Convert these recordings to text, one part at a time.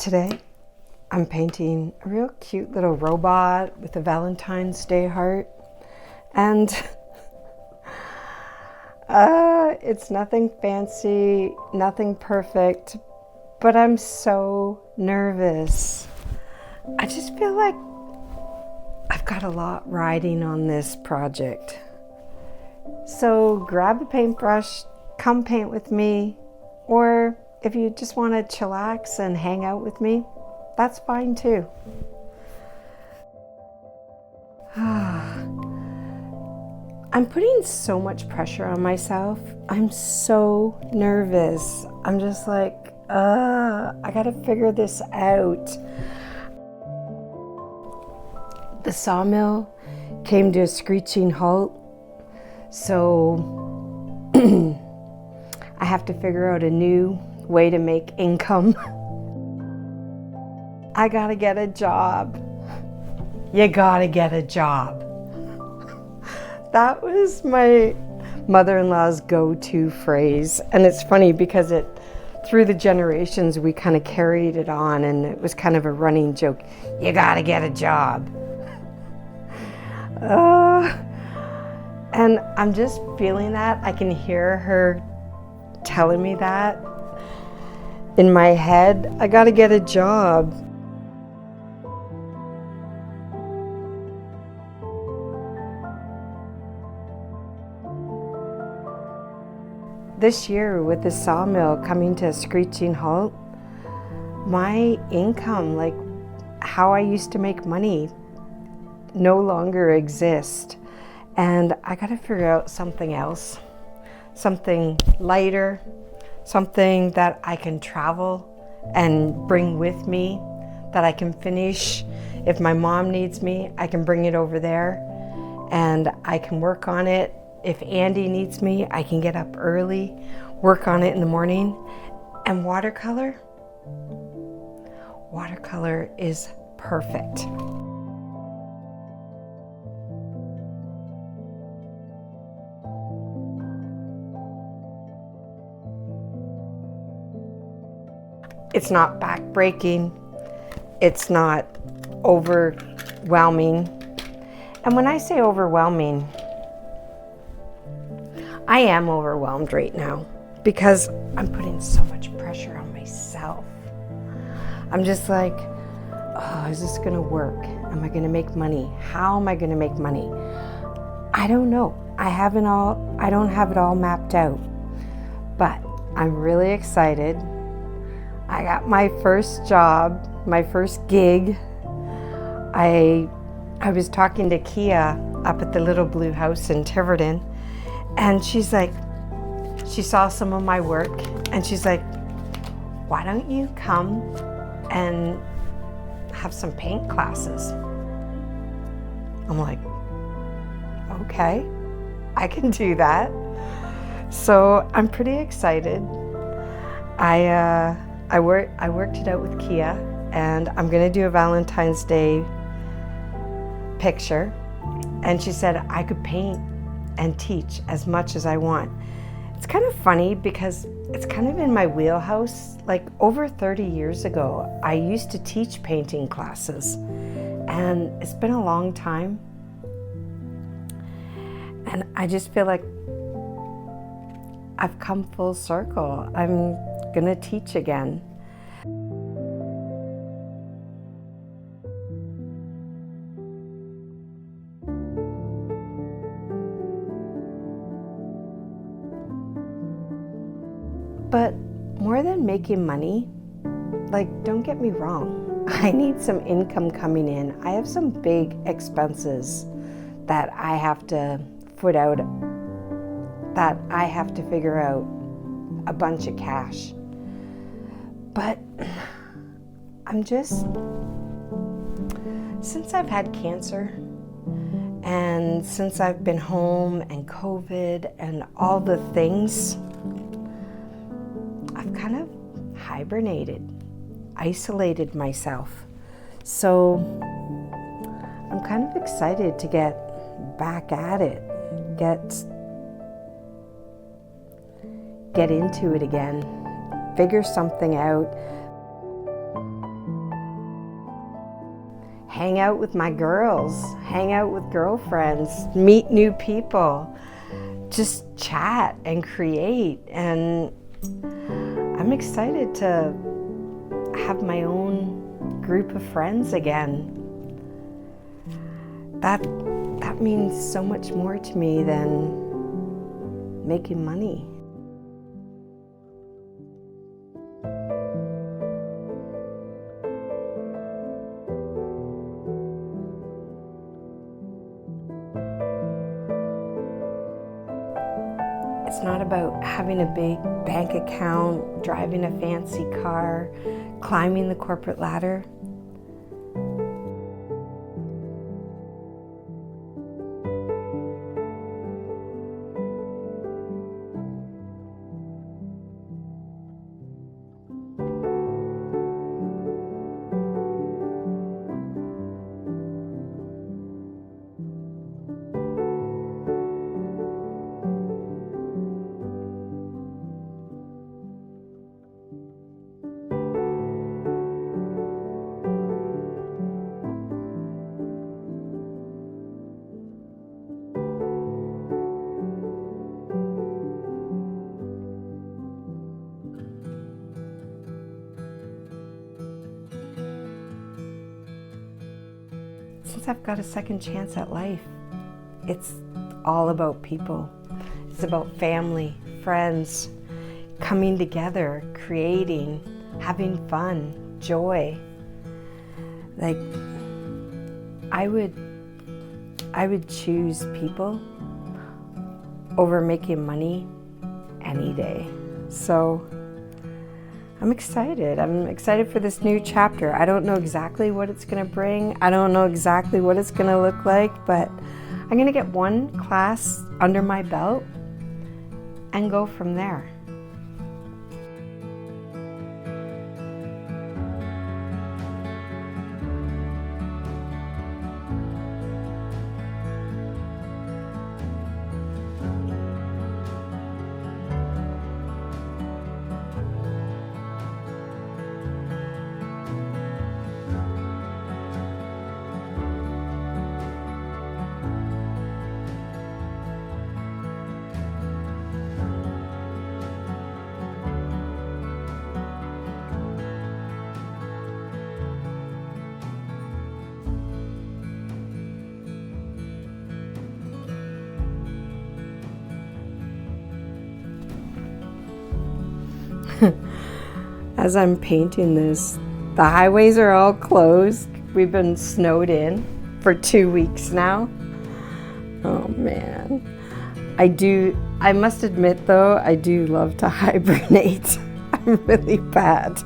Today, I'm painting a real cute little robot with a Valentine's Day heart. And it's nothing fancy, nothing perfect, but I'm so nervous. I just feel like I've got a lot riding on this project. So grab a paintbrush, come paint with me, or if you just want to chillax and hang out with me, that's fine too. I'm putting so much pressure on myself. I'm so nervous. I'm just like, I gotta figure this out. The sawmill came to a screeching halt, so I have to figure out a new way to make income. I gotta get a job. You gotta get a job. That was my mother-in-law's go-to phrase. And it's funny because through the generations, we kind of carried it on, and it was kind of a running joke. You gotta get a job. And I'm just feeling that. I can hear her telling me that in my head. I gotta get a job. This year, with the sawmill coming to a screeching halt, my income, like how I used to make money, no longer exists. And I gotta figure out something else, something lighter, something that I can travel and bring with me, that I can finish. If my mom needs me, I can bring it over there and I can work on it. If Andy needs me, I can get up early, work on it in the morning. And watercolor is perfect. It's not back-breaking. It's not overwhelming. And when I say overwhelming, I am overwhelmed right now because I'm putting so much pressure on myself. I'm just like, oh, is this gonna work? Am I gonna make money? How am I gonna make money? I don't know. I don't have it all mapped out, but I'm really excited. I got my first job, my first gig. I was talking to Kia up at the Little Blue House in Tiverton, and she's like, she saw some of my work, and she's like, why don't you come and have some paint classes? I'm like, okay, I can do that. So I'm pretty excited. I worked it out with Kia, and I'm gonna do a Valentine's Day picture. And she said I could paint and teach as much as I want. It's kind of funny because it's kind of in my wheelhouse. Like over 30 years ago, I used to teach painting classes, and it's been a long time. And I just feel like I've come full circle. I'm gonna teach again. But more than making money, like, don't get me wrong, I need some income coming in. I have some big expenses that I have to foot out, that I have to figure out a bunch of cash. But I'm just, since I've had cancer and since I've been home and COVID and all the things, I've kind of hibernated, isolated myself. So I'm kind of excited to get back at it, get into it again, figure something out. hang out with my girls, hang out with girlfriends, meet new people, just chat and create. And I'm excited to have my own group of friends again. That means so much more to me than making money. It's not about having a big bank account, driving a fancy car, climbing the corporate ladder. Since I've got a second chance at life, it's all about people. It's about family, friends, coming together, creating, having fun, joy. Like, I would choose people over making money any day. So I'm excited. I'm excited for this new chapter. I don't know exactly what it's going to bring. I don't know exactly what it's going to look like, but I'm going to get one class under my belt and go from there. As I'm painting this, the highways are all closed. We've been snowed in for 2 weeks now. Oh man. I must admit though, I do love to hibernate. I'm really bad.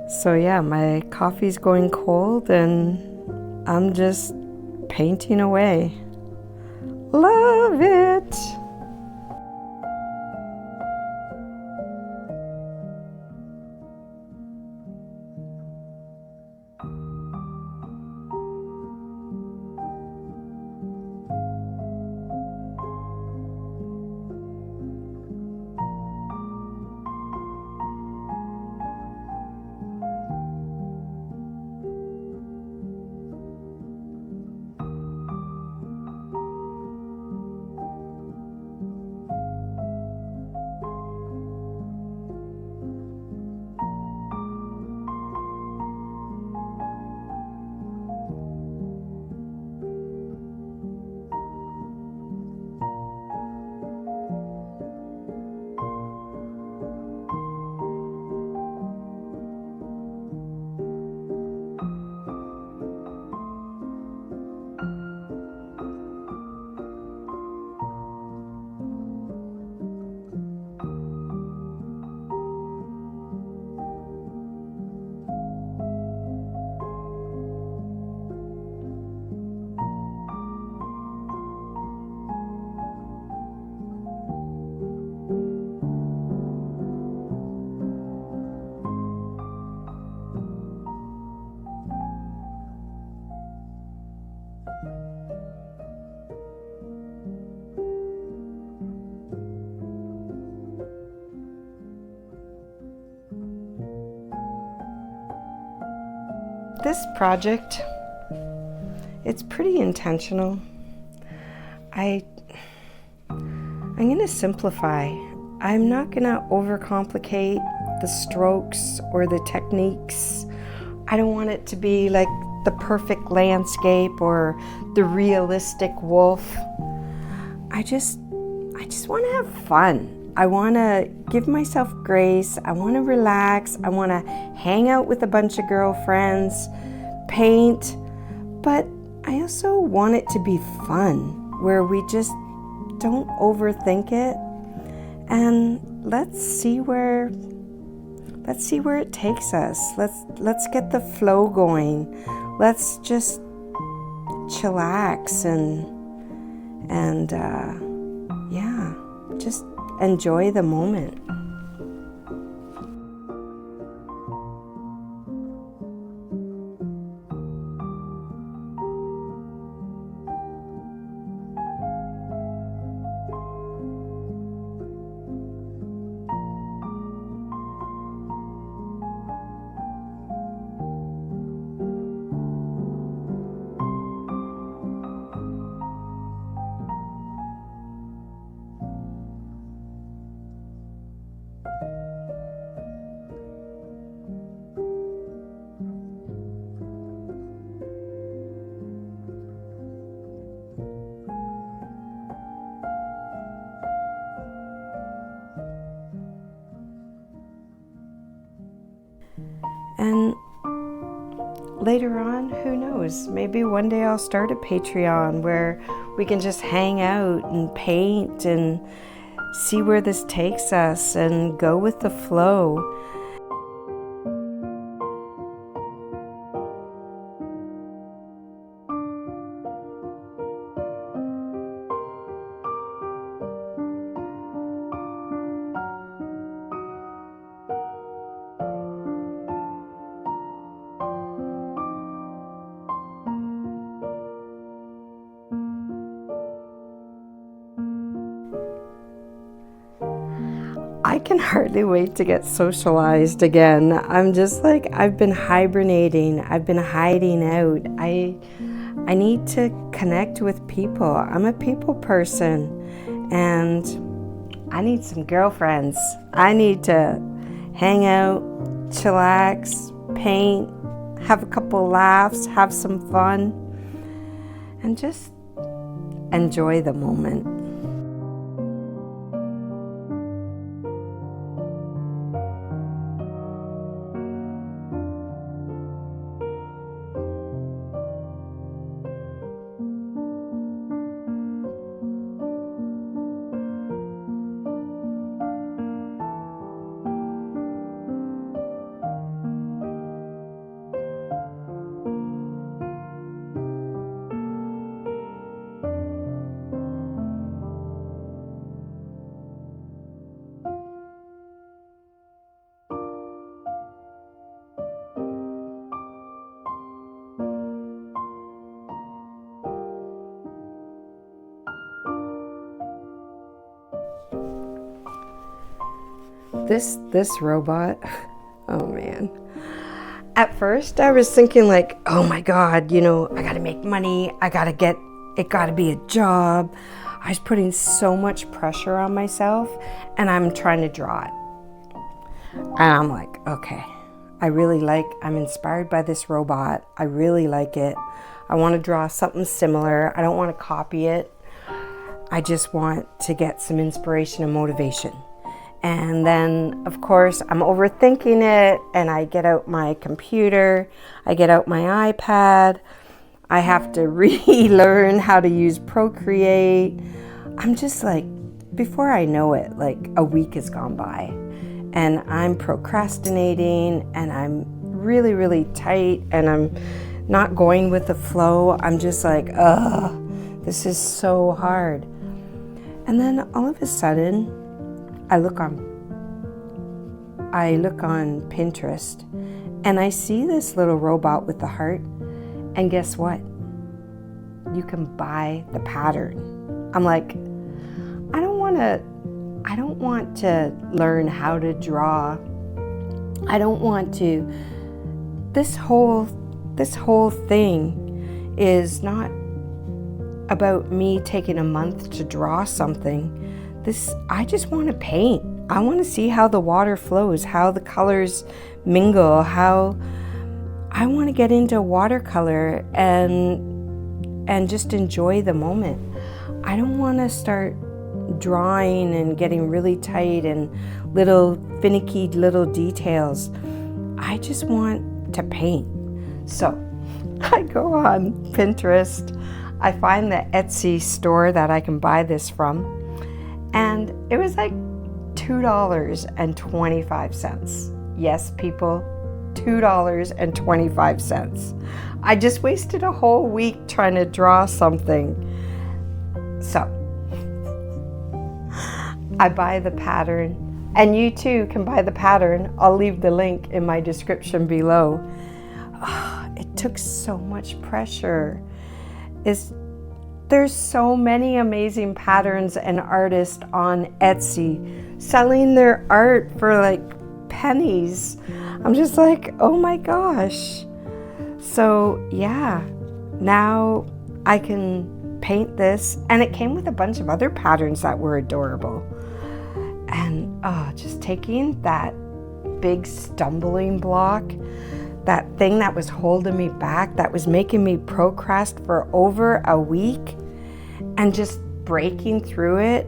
So yeah, my coffee's going cold and I'm just painting away. Love it! this project, it's pretty intentional. I'm going to simplify. I'm not going to overcomplicate the strokes or the techniques. I don't want it to be like the perfect landscape or the realistic wolf. I just want to have fun. I want to give myself grace. I want to relax. I want to hang out with a bunch of girlfriends, paint, but I also want it to be fun, where we just don't overthink it, and let's see where it takes us. Let's get the flow going. Let's just chillax and yeah, just enjoy the moment. And later on, who knows, maybe one day I'll start a Patreon where we can just hang out and paint and see where this takes us and go with the flow. I can hardly wait to get socialized again. I'm just like, I've been hibernating. I've been hiding out. I need to connect with people. I'm a people person, and I need some girlfriends. I need to hang out, chillax, paint, have a couple laughs, have some fun, and just enjoy the moment. This robot, oh man. At first I was thinking like, oh my God, you know, I gotta make money. It gotta be a job. I was putting so much pressure on myself, and I'm trying to draw it. And I'm like, okay, I'm inspired by this robot. I really like it. I want to draw something similar. I don't want to copy it. I just want to get some inspiration and motivation. And then, of course, I'm overthinking it, and I get out my computer, I get out my iPad, I have to relearn how to use Procreate. I'm just like, before I know it, like a week has gone by, and I'm procrastinating, and I'm really, really tight, and I'm not going with the flow. I'm just like, ugh, this is so hard. And then all of a sudden, I look on Pinterest, and I see this little robot with the heart, and guess what? You can buy the pattern. I'm like, I don't want to learn how to draw. This whole this whole thing is not about me taking a month to draw something. I just want to paint. I want to see how the water flows, how the colors mingle, how I want to get into watercolor and just enjoy the moment. I don't want to start drawing and getting really tight and little finicky little details. I just want to paint. So I go on Pinterest. I find the Etsy store that I can buy this from, and it was like $2.25. Yes, people, $2.25. I just wasted a whole week trying to draw something. So I buy the pattern, and you too can buy the pattern. I'll leave the link in my description below. It took so much pressure. There's so many amazing patterns and artists on Etsy selling their art for like pennies. I'm just like, oh my gosh. So yeah, now I can paint this, and it came with a bunch of other patterns that were adorable. And just taking that big stumbling block, that thing that was holding me back, that was making me procrastinate for over a week, and just breaking through it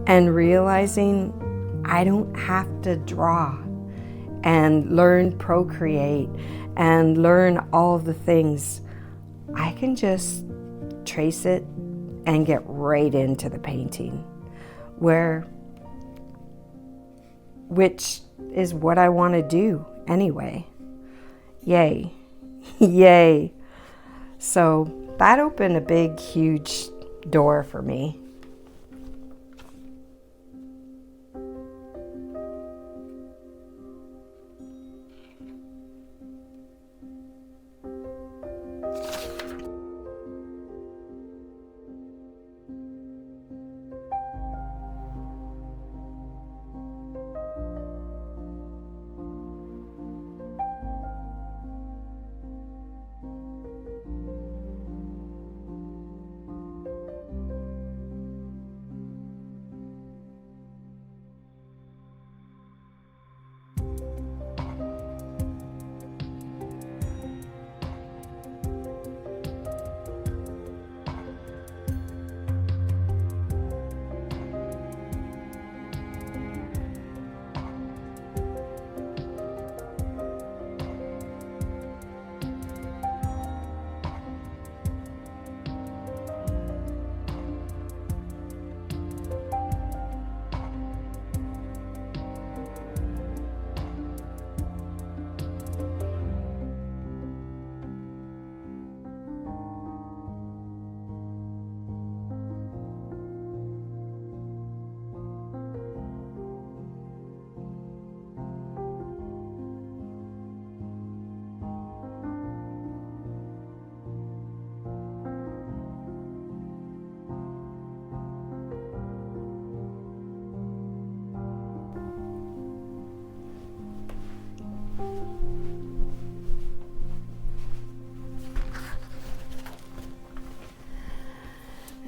and realizing I don't have to draw and learn Procreate and learn all the things. I can just trace it and get right into the painting, which is what I want to do anyway. Yay. Yay. So that opened a big, huge door for me.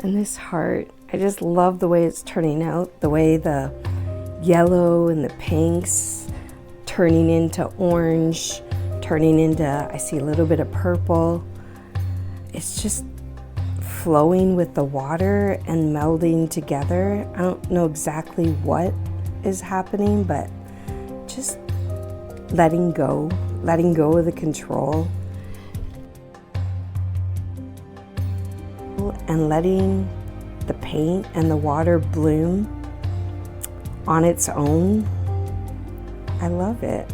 And this heart, I just love the way it's turning out, the way the yellow and the pinks turning into orange, turning into, I see a little bit of purple. It's just flowing with the water and melding together. I don't know exactly what is happening, but just letting go of the control. And letting the paint and the water bloom on its own. I love it.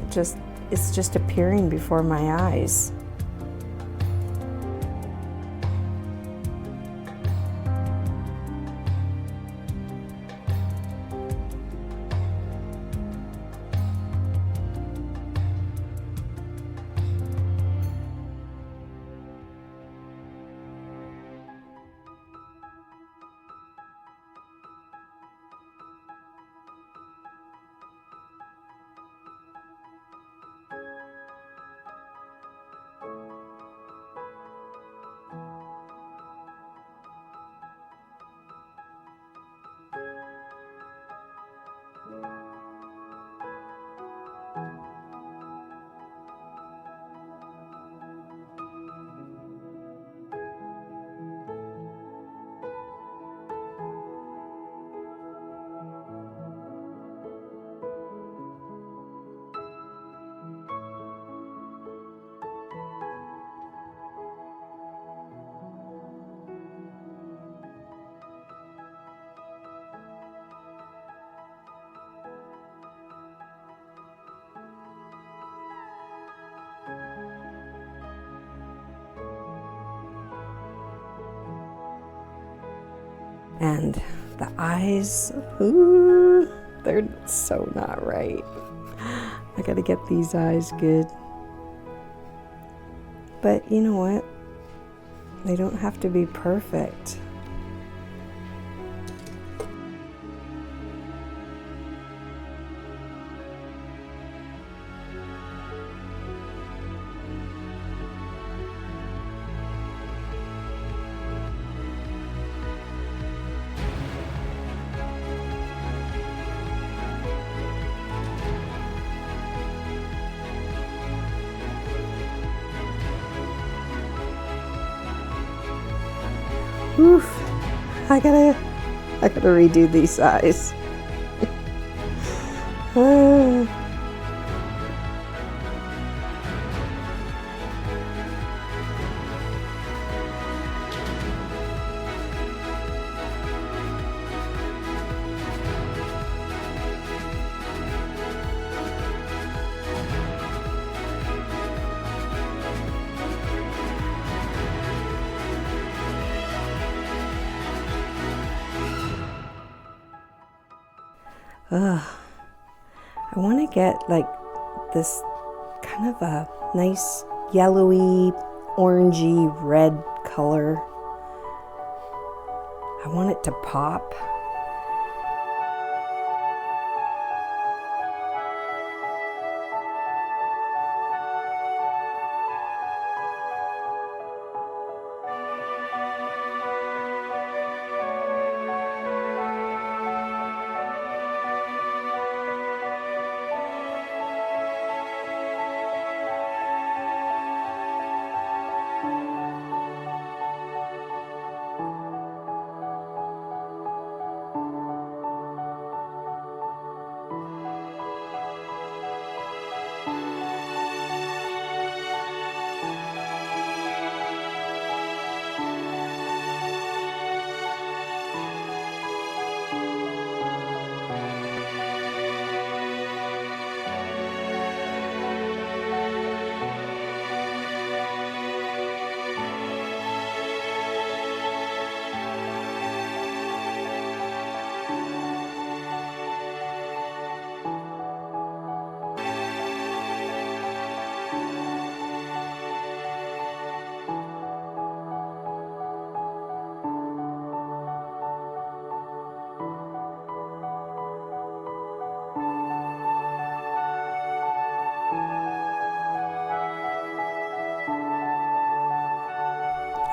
It's just appearing before my eyes. And the eyes, ooh, they're so not right. I gotta get these eyes good. But you know what? They don't have to be perfect. Oof, I gotta redo these eyes. I want to get like this kind of a nice yellowy, orangey red color. I want it to pop.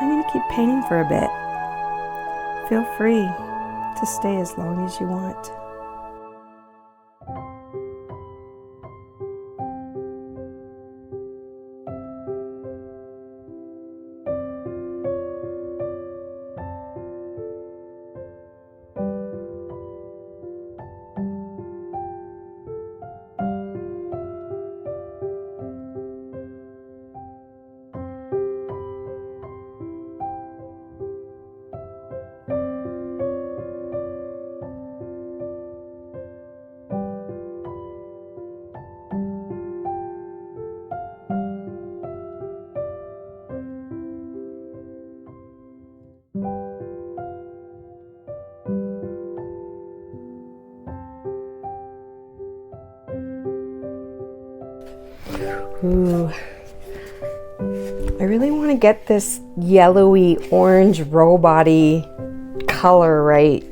I'm going to keep painting for a bit. Feel free to stay as long as you want. Ooh. I really want to get this yellowy orange robot-y color right.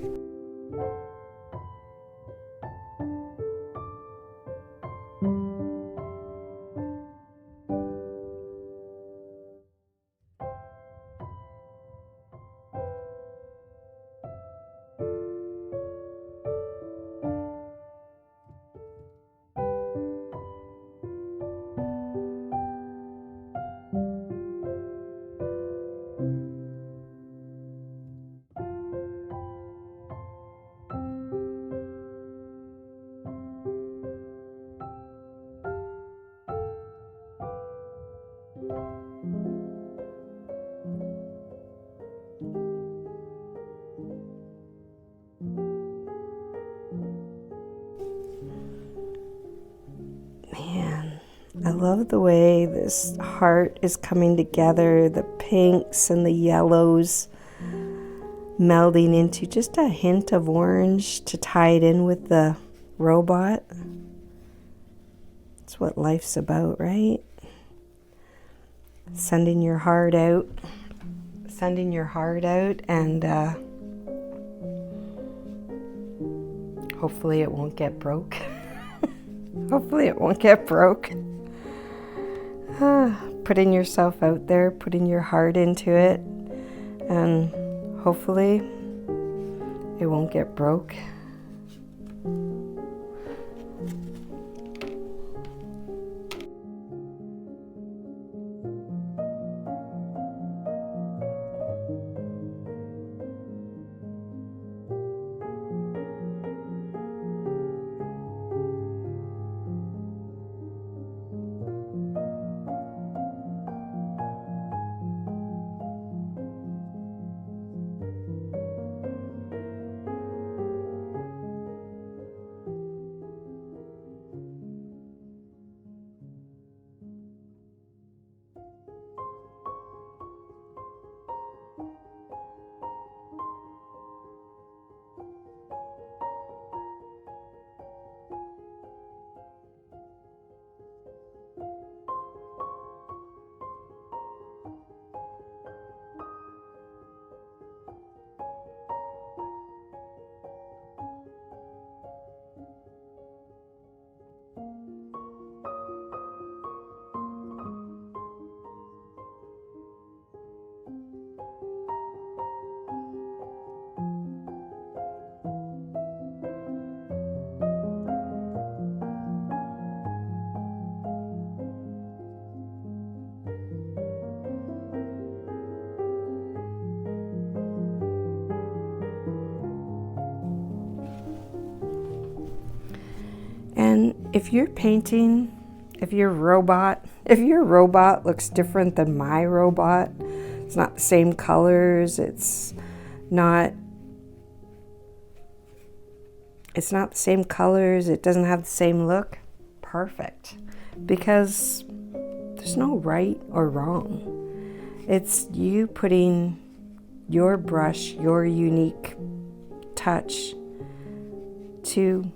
Man, I love the way this heart is coming together, the pinks and the yellows. melding into just a hint of orange to tie it in with the robot. That's what life's about, right? Sending your heart out. Sending your heart out, and hopefully it won't get broke. Hopefully it won't get broke. Putting yourself out there, putting your heart into it, and hopefully it won't get broke. And if you're painting, if your robot looks different than my robot, it's not the same colors, it's not the same colors, it doesn't have the same look, perfect. Because there's no right or wrong. It's you putting your brush, your unique touch to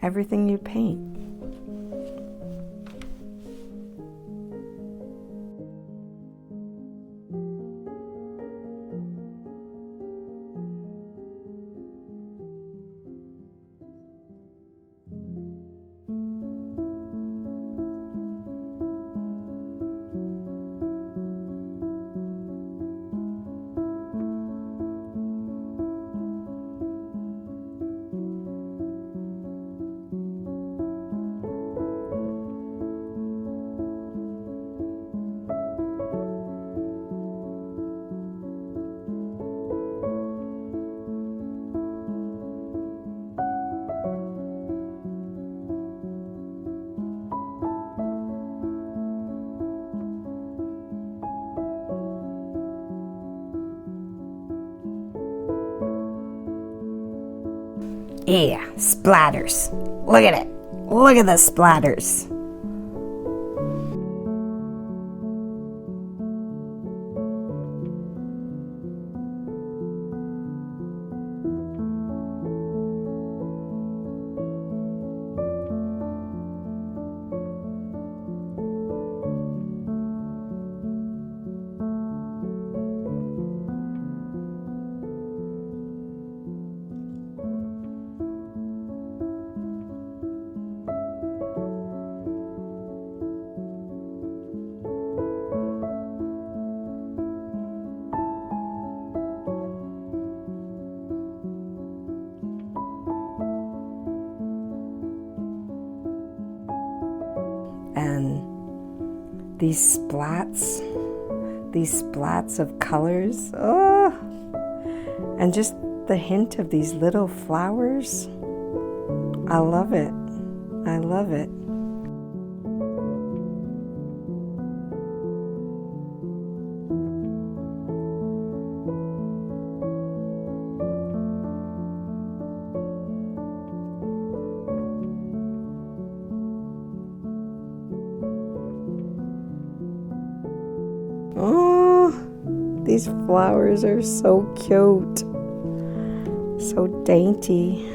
everything you paint. Yeah, splatters. Look at it. Look at the splatters. And these splats of colors, oh, and just the hint of these little flowers. I love it. I love it. These flowers are so cute, so dainty.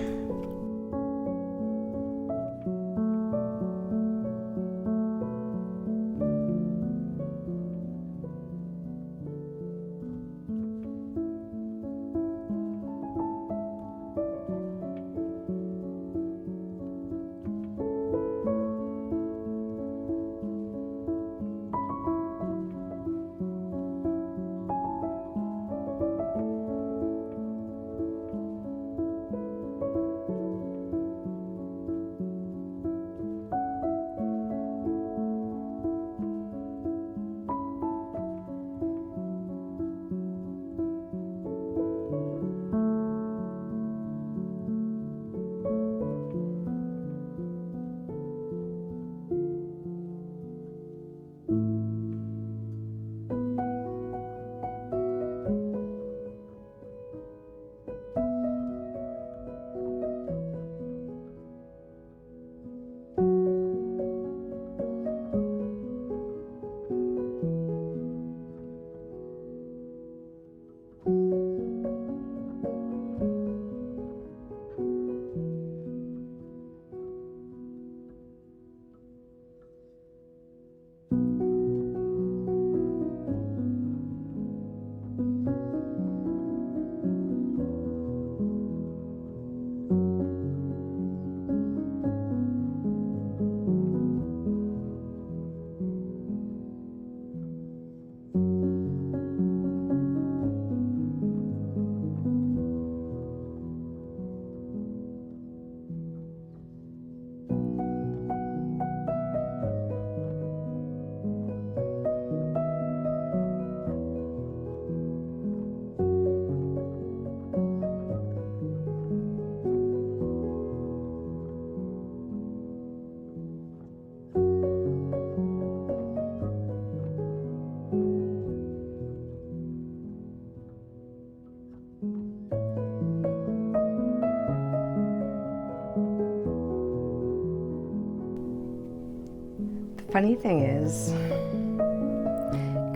Funny thing is,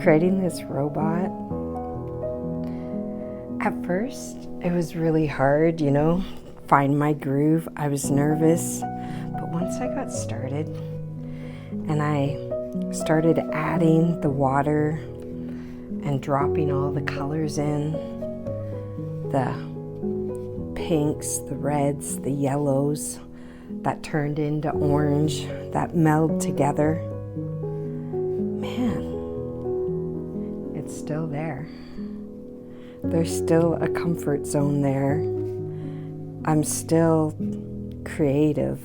creating this robot, at first it was really hard, you know, find my groove. I was nervous, but once I got started and I started adding the water and dropping all the colors in, the pinks, the reds, the yellows, that turned into orange, that meld together. Man, it's still there. There's still a comfort zone there. I'm still creative.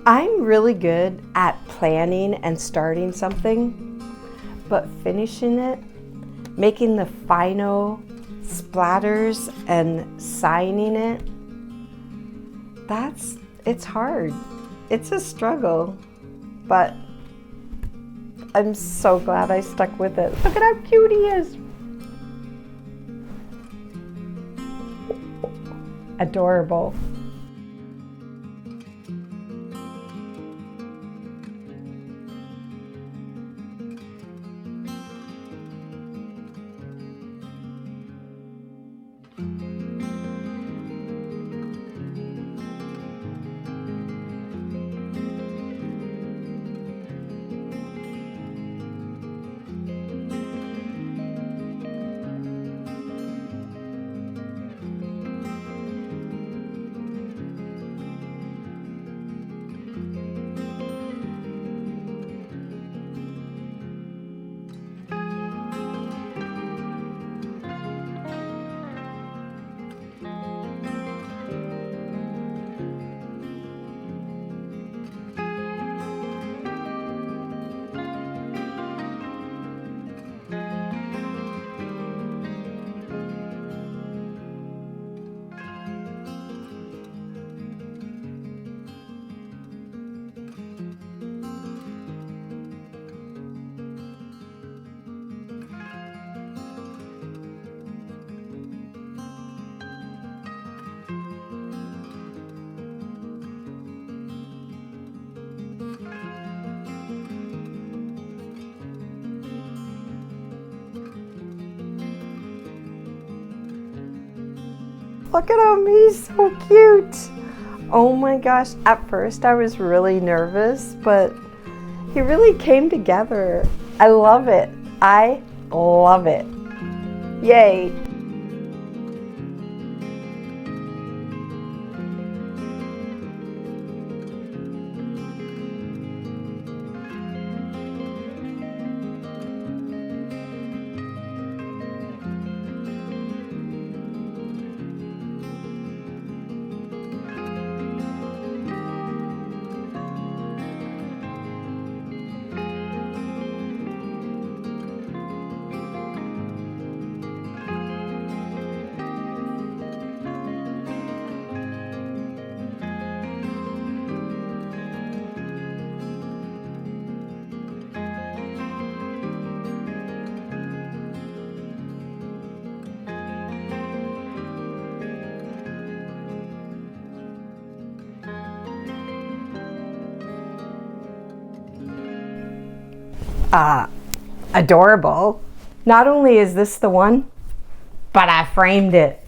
I'm really good at planning and starting something, but finishing it, making the final splatters and signing it, it's hard. It's a struggle, but I'm so glad I stuck with it. Look at how cute he is. Adorable. Look at him, he's so cute. Oh my gosh, at first I was really nervous, but he really came together. I love it. I love it. Yay. Adorable. Not only is this the one, but I framed it.